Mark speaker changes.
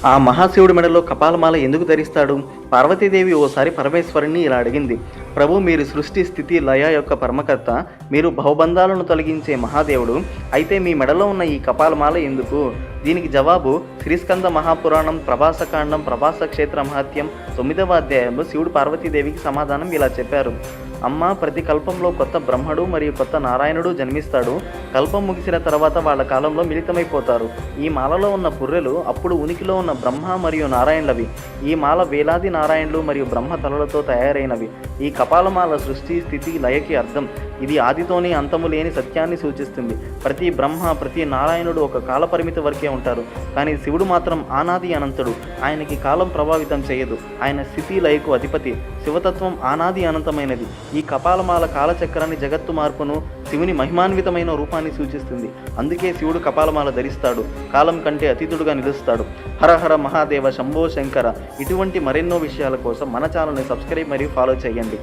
Speaker 1: ఆ మహాశివుడి మెడలో కపాలమాల ఎందుకు ధరిస్తాడు? పార్వతీదేవి ఓసారి పరమేశ్వరుణ్ణి ఇలా అడిగింది. ప్రభు, మీరు సృష్టి స్థితి లయ యొక్క పరమకర్త, మీరు భవబంధాలను తొలగించే మహాదేవుడు, అయితే మీ మెడలో ఉన్న ఈ కపాలమాల ఎందుకు? దీనికి జవాబు శ్రీస్కంద మహాపురాణం ప్రభాసకాండం ప్రభాస క్షేత్ర మహత్యం 9వ అధ్యాయంలో శివుడు పార్వతీదేవికి సమాధానం ఇలా చెప్పారు. అమ్మ, ప్రతి కల్పంలో కొత్త బ్రహ్మడు మరియు కొత్త నారాయణుడు జన్మిస్తాడు. కల్పం ముగిసిన తర్వాత వాళ్ళ కాలంలో మిళితమైపోతారు. ఈ మాలలో ఉన్న పుర్రెలు అప్పుడు ఉనికిలో ఉన్న బ్రహ్మ మరియు నారాయణులవి. ఈ మాల వేలాది నారాయణులు మరియు బ్రహ్మ తలలతో తయారైనవి. ఈ కపాలమాల సృష్టి స్థితి లయకి అర్థం. ఇది ఆదితోని అంతము లేని సత్యాన్ని సూచిస్తుంది. ప్రతి బ్రహ్మ ప్రతి నారాయణుడు ఒక కాల పరిమితి వరకే ఉంటారు, కానీ శివుడు మాత్రం ఆనాది అనంతుడు. ఆయనకి కాలం ప్రభావితం చేయదు. ఆయన స్థితి లయకు అధిపతి. శివతత్వం ఆనాది అనంతమైనది. ఈ కపాలమాల కాలచక్రాన్ని, జగత్తు మార్పును, శివుని మహిమాన్వితమైన రూపాన్ని సూచిస్తుంది. అందుకే శివుడు కపాలమాల ధరిస్తాడు. కాలం కంటే అతీతుడుగా నిలుస్తాడు. హర హర మహాదేవ శంభో శంకర. ఇటువంటి మరెన్నో విషయాల కోసం మన ఛానల్ని సబ్స్క్రైబ్ మరియు ఫాలో చేయండి.